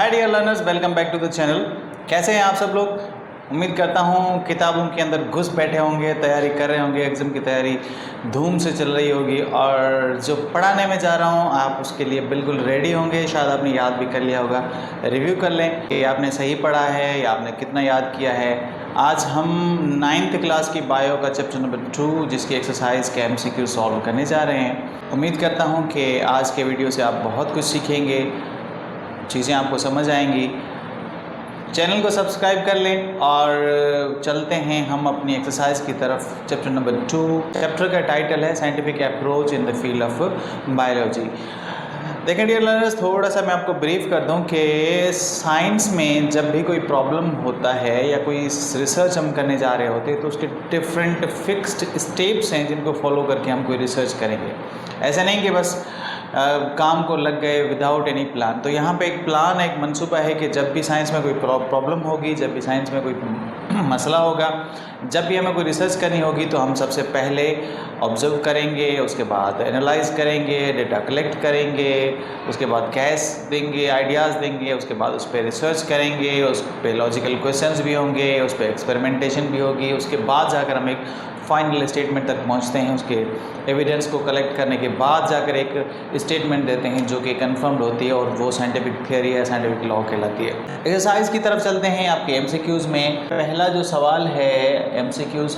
Hi dear learners, welcome back to the channel. कैसे हैं आप सब लोग? उम्मीद करता हूँ किताबों के अंदर घुस बैठे होंगे, तैयारी कर रहे होंगे, एग्ज़ाम की तैयारी धूम से चल रही होगी और जो पढ़ाने में जा रहा हूँ आप उसके लिए बिल्कुल रेडी होंगे। शायद आपने याद भी कर लिया होगा। रिव्यू कर लें कि आपने सही पढ़ा है या आपने कितना याद किया है। आज हम 9th क्लास की बायो का चैप्टर नंबर 2 जिसकी एक्सरसाइज के MCQ सॉल्व करने जा रहे हैं। उम्मीद करता हूँ कि आज के वीडियो से आप बहुत कुछ सीखेंगे, चीज़ें आपको समझ आएंगी। चैनल को सब्सक्राइब कर लें और चलते हैं हम अपनी एक्सरसाइज की तरफ। चैप्टर नंबर 2, चैप्टर का टाइटल है scientific approach in the field of biology. देखें डियर लर्नर्स, थोड़ा सा मैं आपको ब्रीफ कर दूं कि साइंस में जब भी कोई प्रॉब्लम होता है या कोई रिसर्च हम करने जा रहे होते हैं तो उसके डिफरेंट फिक्स्ड स्टेप्स हैं जिनको फॉलो करके हम कोई रिसर्च करेंगे। ऐसा नहीं कि बस काम को लग गए विदाउट एनी प्लान। तो यहाँ पे एक प्लान, एक मंसूबा है कि जब भी साइंस में कोई प्रॉब्लम होगी, जब भी साइंस में कोई मसला होगा, जब भी हमें कोई रिसर्च करनी होगी तो हम सबसे पहले ऑब्जर्व करेंगे, उसके बाद एनालाइज करेंगे, डेटा कलेक्ट करेंगे, उसके बाद कैश देंगे, आइडियाज़ देंगे, उसके बाद उस पर रिसर्च करेंगे, उस पर लॉजिकल क्वेश्चंस भी होंगे, उस पर एक्सपेरिमेंटेशन भी होगी। उसके बाद जाकर हम एक फाइनल स्टेटमेंट तक पहुंचते हैं। उसके एविडेंस को कलेक्ट करने के बाद जाकर एक स्टेटमेंट देते हैं जो कि कंफर्म्ड होती है और वो साइंटिफिक थियरी है, साइंटिफिक लॉ कहलाती है। एक्सरसाइज की तरफ चलते हैं। आपके MCQs में पहला जो सवाल है MCQs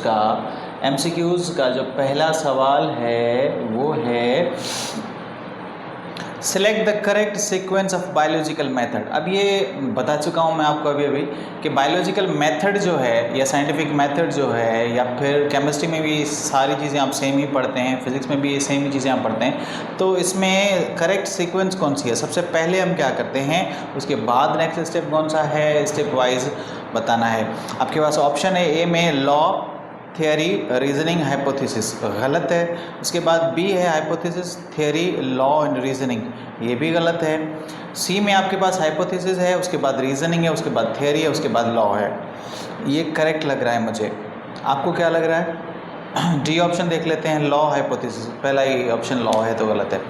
का जो पहला सवाल है वो है select the correct sequence of biological method. अब ये बता चुका हूँ मैं आपको अभी कि बायोलॉजिकल मेथड जो है या साइंटिफिक मेथड जो है, या फिर केमिस्ट्री में भी सारी चीज़ें आप सेम ही पढ़ते हैं, फिजिक्स में भी सेम ही चीज़ें आप पढ़ते हैं। तो इसमें करेक्ट सीक्वेंस कौन सी है, सबसे पहले हम क्या करते हैं, उसके बाद नेक्स्ट स्टेप कौन सा है, स्टेप वाइज बताना है। आपके पास ऑप्शन है ए में लॉ, थियरी, रीजनिंग, हाइपोथेसिस, गलत है। उसके बाद बी है hypothesis, theory, law and reasoning, ये भी गलत है। सी में आपके पास हाइपोथेसिस है, उसके बाद रीजनिंग है, उसके बाद थियरी है, उसके बाद लॉ है। ये करेक्ट लग रहा है मुझे। आपको क्या लग रहा है? डी ऑप्शन देख लेते हैं, लॉ हाइपोथेसिस, पहला ही ऑप्शन लॉ है तो गलत है।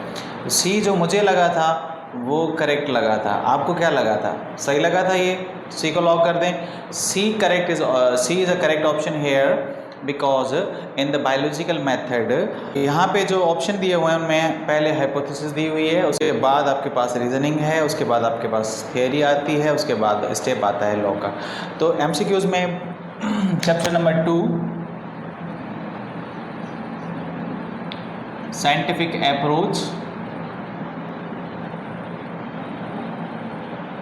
सी जो मुझे लगा था वो करेक्ट लगा था। आपको क्या लगा था? सही लगा था ये? सी को लॉक कर दें। C is a correct option here because in the biological method यहाँ पे जो ऑप्शन दिए हुए हैं उनमें पहले हाइपोथेसिस दी हुई है, उसके बाद आपके पास रीजनिंग है, उसके बाद आपके पास थियरी आती है, उसके बाद स्टेप आता है लॉ का। तो MCQs में चैप्टर नंबर 2 साइंटिफिक अप्रोच,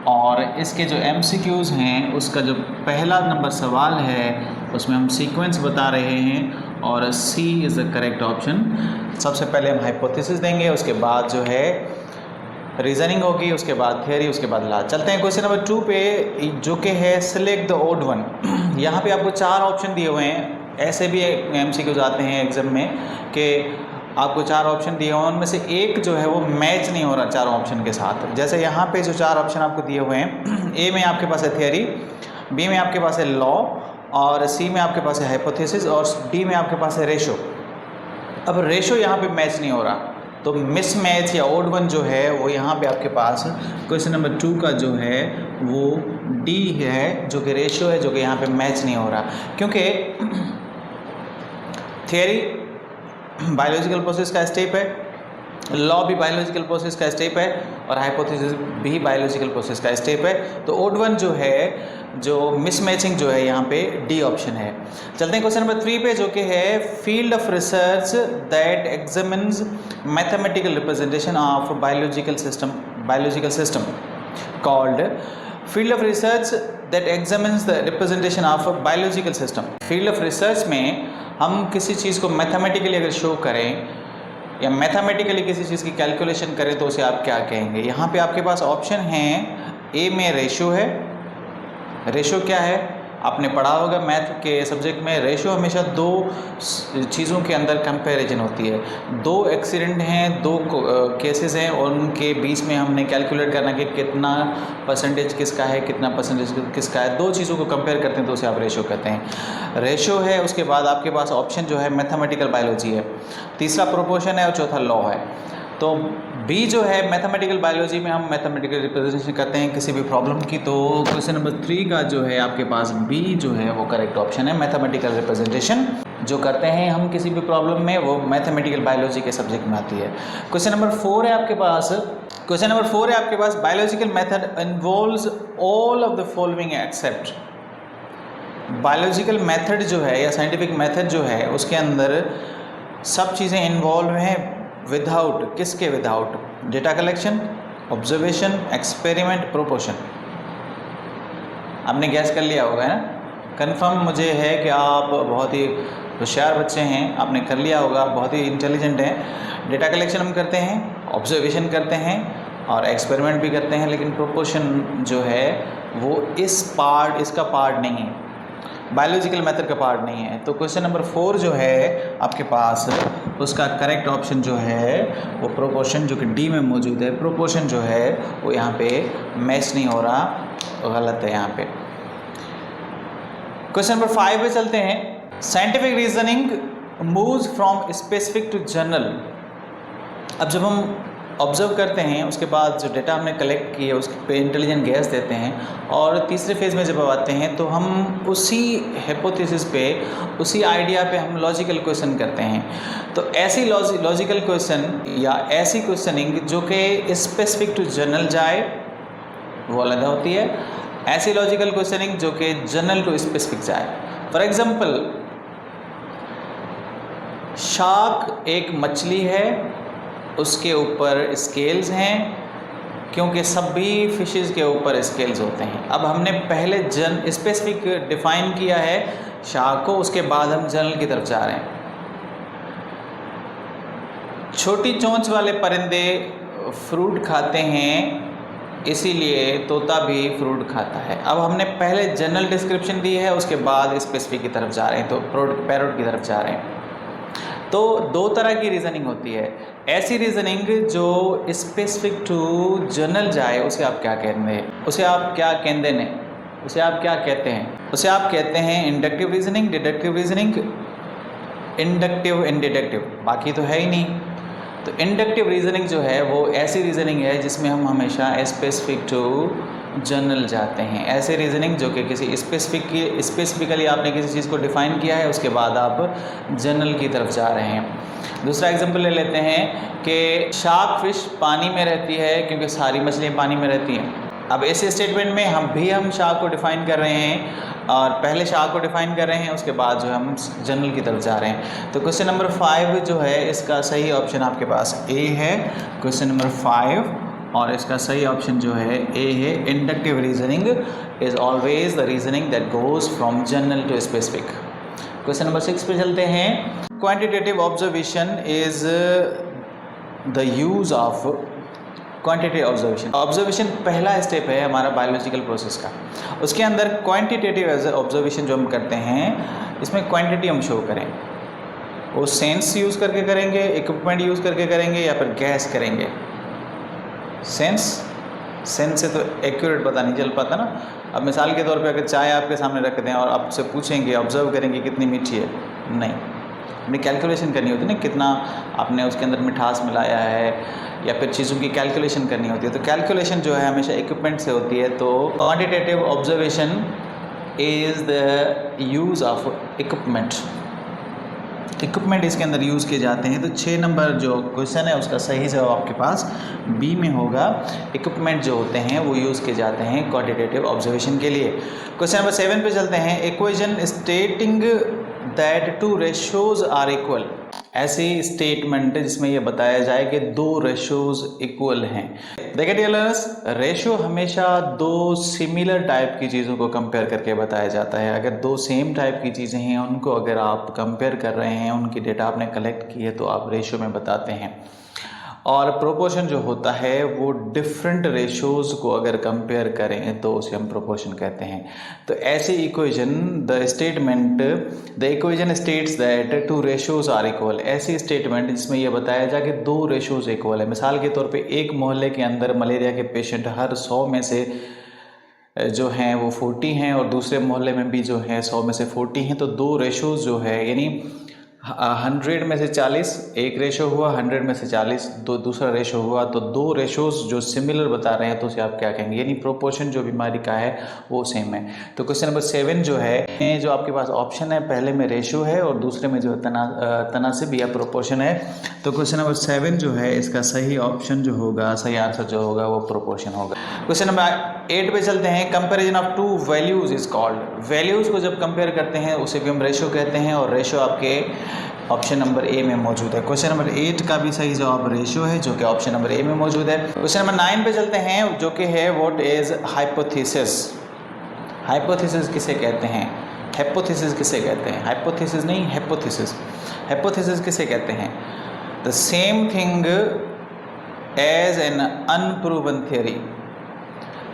और इसके जो MCQs हैं उसका जो पहला नंबर सवाल है उसमें हम सीक्वेंस बता रहे हैं और सी इज़ द करेक्ट ऑप्शन। सबसे पहले हम हाइपोथेसिस देंगे, उसके बाद जो है रीजनिंग होगी, उसके बाद थियरी, उसके बाद लॉ। चलते हैं क्वेश्चन नंबर 2 पे जो कि है सिलेक्ट द ओड वन। यहाँ पे आपको 4 ऑप्शन दिए हुए हैं। ऐसे भी MCQs आते हैं एग्जाम में कि आपको 4 ऑप्शन दिए हुए हैं, उनमें से एक जो है वो मैच नहीं हो रहा चारों ऑप्शन के साथ। जैसे यहाँ पे जो 4 ऑप्शन आपको दिए हुए हैं, ए में आपके पास है थियरी, बी में आपके पास है लॉ, और सी में आपके पास है हाइपोथेसिस, और डी में आपके पास है रेशो। अब रेशो यहाँ पे मैच नहीं हो रहा, तो मिस मैच या ओड वन जो है वो यहाँ पे आपके पास क्वेश्चन नंबर 2 का जो है वो डी है, जो कि रेशो है, जो कि यहाँ पे मैच नहीं हो रहा। क्योंकि थियरी बायोलॉजिकल प्रोसेस का स्टेप है, लॉ भी बायोलॉजिकल प्रोसेस का स्टेप है, और हाइपोथेसिस भी बायोलॉजिकल प्रोसेस का स्टेप है। तो ओड वन जो है, जो मिसमैचिंग जो है, यहाँ पे डी ऑप्शन है। चलते हैं क्वेश्चन नंबर 3 पे जो कि है field of research that examines mathematical representation of biological system called field of research that examines the representation of biological system. Field of research में हम किसी चीज़ को मैथमेटिकली अगर शो करें या मैथमेटिकली किसी चीज़ की कैलकुलेशन करें तो उसे आप क्या कहेंगे? यहाँ पे आपके पास ऑप्शन हैं, ए में रेशो है। रेशो क्या है? आपने पढ़ा होगा मैथ के सब्जेक्ट में, रेशो हमेशा 2 चीज़ों के अंदर कंपैरिजन होती है। 2 एक्सीडेंट हैं, 2 केसेस हैं, और उनके बीच में हमने कैलकुलेट करना कि कितना परसेंटेज किसका है, कितना परसेंटेज किसका है। 2 चीज़ों को कंपेयर करते हैं तो उसे आप रेशो कहते हैं। रेशो है, उसके बाद आपके पास ऑप्शन जो है मैथमेटिकल बायोलॉजी है, तीसरा प्रोपोर्शन है और चौथा लॉ है। तो बी जो है मैथमेटिकल बायोलॉजी में हम मैथमेटिकल रिप्रेजेंटेशन करते हैं किसी भी प्रॉब्लम की, तो क्वेश्चन नंबर 3 का जो है आपके पास बी जो है वो करेक्ट ऑप्शन है। मैथमेटिकल रिप्रेजेंटेशन जो करते हैं हम किसी भी प्रॉब्लम में, वो मैथमेटिकल बायोलॉजी के सब्जेक्ट में आती है। क्वेश्चन नंबर 4 है आपके पास, क्वेश्चन नंबर 4 है आपके पास, biological method involves all of the following except. Biological method जो है या साइंटिफिक मेथड जो है उसके अंदर सब चीज़ें इन्वॉल्व हैं विदाउट, किसके without? Data collection, observation, experiment, proportion. आपने गैस कर लिया होगा ना, कंफर्म मुझे है कि आप बहुत ही होशियार बच्चे हैं, आपने कर लिया होगा, बहुत ही इंटेलिजेंट हैं। डेटा कलेक्शन हम करते हैं, ऑब्जर्वेशन करते हैं और एक्सपेरिमेंट भी करते हैं, लेकिन प्रोपोर्शन जो है वो इसका पार्ट नहीं है, बायोलॉजिकल मेथड का पार्ट नहीं है। तो क्वेश्चन नंबर 4 जो है आपके पास, उसका करेक्ट ऑप्शन जो है वो प्रोपोर्शन, जो कि डी में मौजूद है। प्रोपोर्शन जो है वो यहाँ पे मैच नहीं हो रहा, गलत है यहाँ पे। क्वेश्चन नंबर 5 पे चलते हैं। Scientific reasoning moves from specific to general. अब जब हम ऑब्जर्व करते हैं उसके बाद जो डेटा हमने कलेक्ट किए उसके पे इंटेलिजेंट गैस देते हैं, और तीसरे फेज़ में जब आते हैं तो हम उसी हाइपोथेसिस पे, उसी आइडिया पे हम लॉजिकल क्वेश्चन करते हैं। तो ऐसी लॉजिकल क्वेश्चन या ऐसी क्वेश्चनिंग जो कि स्पेसिफिक टू जनरल जाए वो अलग होती है, ऐसी लॉजिकल क्वेश्चनिंग जो कि जनरल टू स्पेसिफिक जाए। फॉर एग्जांपल, शार्क एक मछली है, उसके ऊपर स्केल्स हैं, क्योंकि सभी फिशेस के ऊपर स्केल्स होते हैं। अब हमने पहले स्पेसिफिक डिफाइन किया है शार्क को, उसके बाद हम जनरल की तरफ जा रहे हैं। छोटी चोंच वाले परिंदे फ्रूट खाते हैं, इसीलिए तोता भी फ्रूट खाता है। अब हमने पहले जनरल डिस्क्रिप्शन दी है, उसके बाद स्पेसिफिक की तरफ जा रहे हैं, तो पैरोट की तरफ जा रहे हैं। तो दो तरह की रीज़निंग होती है। ऐसी रीज़निंग जो स्पेसिफिक टू जनरल जाए उसे आप क्या कहते हैं? उसे आप क्या कहते हैं? उसे आप क्या कहते हैं? उसे आप कहते हैं inductive reasoning, deductive reasoning, inductive and deductive, बाकी तो है ही नहीं। तो इंडक्टिव रीज़निंग जो है वो ऐसी रीज़निंग है जिसमें हम हमेशा स्पेसिफिक टू जनरल जाते हैं। ऐसे रीज़निंग जो कि किसी स्पेसिफिकली आपने किसी चीज़ को डिफ़ाइन किया है, उसके बाद आप जनरल की तरफ जा रहे हैं। दूसरा एग्जांपल ले लेते हैं कि शार्क फिश पानी में रहती है क्योंकि सारी मछलियाँ पानी में रहती हैं। अब ऐसे स्टेटमेंट में हम शार्क को डिफ़ाइन कर रहे हैं, और पहले शार्क को डिफ़ाइन कर रहे हैं, उसके बाद जो हम जनरल की तरफ जा रहे हैं। तो क्वेश्चन नंबर 5 जो है इसका सही ऑप्शन आपके पास ए है, क्वेश्चन नंबर 5, और इसका सही ऑप्शन जो है ए है। Inductive reasoning is always the reasoning that goes from general to specific. Question number 6 पे चलते हैं। Quantitative observation is the use of quantitative observation. Observation पहला स्टेप है हमारा बायोलॉजिकल प्रोसेस का। उसके अंदर क्वांटिटेटिव ऑब्जर्वेशन जो हम करते हैं, इसमें क्वांटिटी हम शो करें, वो सेंस यूज़ करके करेंगे, इक्विपमेंट यूज़ करके करेंगे, या फिर गैस करेंगे। सेंस से तो एक्यूरेट पता नहीं चल पाता ना। अब मिसाल के तौर पे अगर चाय आपके सामने रख दें और आपसे पूछेंगे, ऑब्जर्व करेंगे कितनी मीठी है, नहीं, अपनी कैलकुलेशन करनी होती है ना, कितना आपने उसके अंदर मिठास मिलाया है, या फिर चीज़ों की कैलकुलेशन करनी होती है। तो कैलकुलेशन जो है हमेशा इक्विपमेंट से होती है। तो quantitative observation is the use of equipment. Equipment इसके अंदर यूज़ किए जाते हैं। तो 6 नंबर जो क्वेश्चन है उसका सही जवाब आपके पास बी में होगा। इक्विपमेंट जो होते हैं वो यूज़ किए जाते हैं क्वांटिटेटिव ऑब्जर्वेशन के लिए। क्वेश्चन नंबर 7 पे चलते हैं। Equation stating that 2 ratios are equal. ऐसी स्टेटमेंट जिसमें ये बताया जाए कि 2 रेशियोज इक्वल हैं। देखिए डियर लर्नर्स, रेशियो हमेशा 2 सिमिलर टाइप की चीज़ों को कंपेयर करके बताया जाता है। अगर 2 सेम टाइप की चीज़ें हैं, उनको अगर आप कंपेयर कर रहे हैं, उनकी डेटा आपने कलेक्ट की है, तो आप रेशियो में बताते हैं। और प्रोपोर्शन जो होता है वो डिफरेंट रेशियोज को अगर कंपेयर करें तो उसे हम प्रोपोर्शन कहते हैं। तो ऐसी equation the equation states that 2 ratios are equal. ऐसी स्टेटमेंट जिसमें यह बताया जाए कि 2 रेशियोज इक्वल है। मिसाल के तौर पे एक मोहल्ले के अंदर मलेरिया के पेशेंट हर 100 में से जो हैं वो 40 हैं, और दूसरे मोहल्ले में भी जो है 100 में से 40 हैं। तो 2 रेशियोज जो है, यानी 100 में से 40 एक रेशो हुआ, 100 में से 40 दूसरा रेशो हुआ, तो दो रेशोज़ जो सिमिलर बता रहे हैं तो उसे आप क्या कहेंगे, यानी प्रोपोर्शन जो बीमारी का है वो सेम है। तो क्वेश्चन नंबर 7 जो है, जो आपके पास ऑप्शन है, पहले में रेशो है और दूसरे में जो है तनासिब या प्रोपोर्शन है। तो क्वेश्चन नंबर 7 जो है इसका सही ऑप्शन जो होगा, सही आंसर जो होगा वो प्रोपोर्शन होगा। क्वेश्चन नंबर 8 पे चलते हैं। Comparison of to values is called. Values को जब कंपेयर करते हैं उसे भी हम रेशो कहते हैं, और रेशो आपके ऑप्शन नंबर ए में मौजूद है। क्वेश्चन नंबर 8 का भी सही जवाब रेशो है, जो कि ऑप्शन नंबर ए में मौजूद है। क्वेश्चन नंबर 9 पे चलते हैं, जो कि है व्हाट इज हाइपोथेसिस। हाइपोथेसिस किसे कहते हैं, हाइपोथेसिस किसे कहते हैं, हाइपोथेसिस नहीं हाइपोथेसिस। हाइपोथेसिस किसे कहते हैं, the same thing as an unproven theory,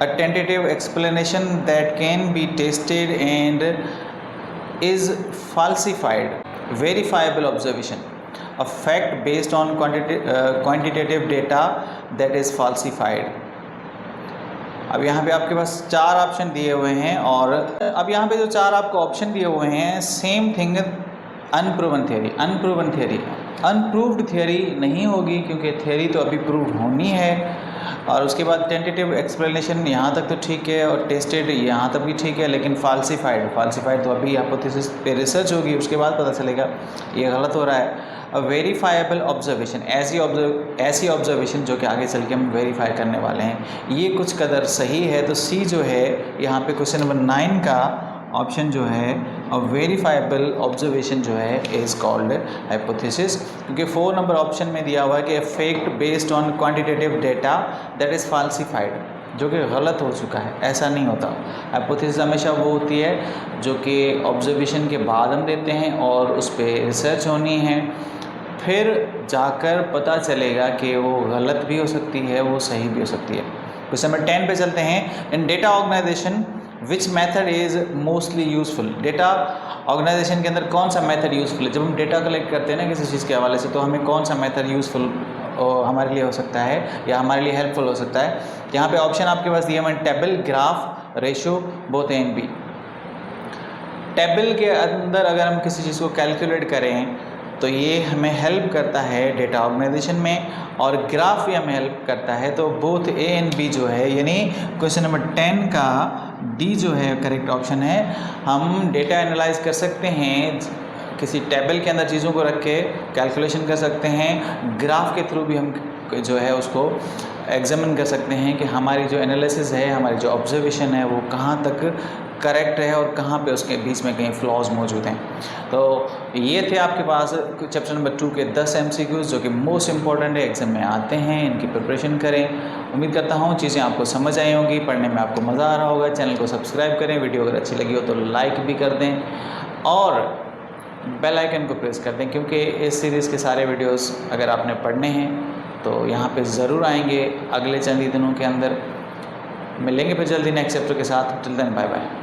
a tentative explanation that can be tested and is falsified, verifiable observation, a fact based on quantitative data that is falsified। अब यहाँ पे आपके पास 4 option दिए हुए हैं, और अब यहाँ पे जो 4 आपको ऑप्शन दिए हुए हैं, same thing unproven theory. Unproven theory, unproved theory नहीं होगी, क्योंकि थियरी तो अभी प्रूव होनी है। और उसके बाद टेंटेटिव एक्सप्लेनेशन यहाँ तक तो ठीक है, और टेस्टेड यहाँ तक भी ठीक है, लेकिन फाल्सिफाइड तो अभी हाइपोथेसिस पे रिसर्च होगी, उसके बाद पता चलेगा ये गलत हो रहा है। वेरीफाइबल ऑब्जर्वेशन, ऐसी ऑब्जर्वेशन जो कि आगे चल के हम वेरीफाई करने वाले हैं, ये कुछ कदर सही है। तो सी जो है यहाँ पे क्वेश्चन नंबर 9 का ऑप्शन जो है, वेरीफाइबल ऑब्जर्वेशन जो है इज़ कॉल्ड हाइपोथेसिस, क्योंकि 4 नंबर ऑप्शन में दिया हुआ है कि fact based on quantitative data that is falsified, जो कि गलत हो चुका है। ऐसा नहीं होता। हाइपोथेसिस हमेशा वो होती है जो कि ऑब्जर्वेशन के बाद हम देते हैं और उस पर रिसर्च होनी है, फिर जाकर पता चलेगा कि वो गलत भी हो सकती है, वो सही भी हो सकती है। क्वेश्चन नंबर 10 पे चलते हैं। In data organization which method is mostly useful. Data organization के अंदर कौन सा मेथड यूज़फुल है। जब हम डेटा कलेक्ट करते हैं ना किसी चीज़ के हवाले से, तो हमें कौन सा मेथड यूज़फुल हमारे लिए हो सकता है या हमारे लिए हेल्पफुल हो सकता है। यहाँ पे ऑप्शन आपके पास दिए हुए हैं, table, graph, ratio, both A and B. Table के अंदर अगर हम किसी चीज़ को कैलकुलेट करें तो ये हमें हेल्प करता है डेटा ऑर्गेनाइजेशन में, और ग्राफ भी हमें हेल्प करता है। तो बोथ ए एंड बी जो है, यानी क्वेश्चन नंबर 10 का डी जो है करेक्ट ऑप्शन है। हम डेटा एनालाइज कर सकते हैं, किसी टेबल के अंदर चीज़ों को रख के कैलकुलेशन कर सकते हैं, ग्राफ के थ्रू भी हम जो है उसको एग्जामिन कर सकते हैं कि हमारी जो एनालिसिस है, हमारी जो ऑब्जर्वेशन है, वो कहाँ तक करेक्ट है और कहाँ पे उसके बीच में कहीं फ्लॉज मौजूद हैं। तो ये थे आपके पास चैप्टर नंबर 2 के 10 MCQs, जो कि मोस्ट इंपॉर्टेंट है, एग्जाम में आते हैं। इनकी प्रिपरेशन करें। उम्मीद करता हूँ चीज़ें आपको समझ आई होंगी, पढ़ने में आपको मज़ा आ रहा होगा। चैनल को सब्सक्राइब करें, वीडियो अगर अच्छी लगी हो तो लाइक भी कर दें, और बेल आइकन को प्रेस कर दें, क्योंकि इस सीरीज़ के सारे वीडियोस अगर आपने पढ़ने हैं तो यहाँ पे ज़रूर आएंगे अगले चंद दिनों के अंदर। मिलेंगे फिर जल्दी नेक्स्ट चैप्टर के साथ। Till then bye bye.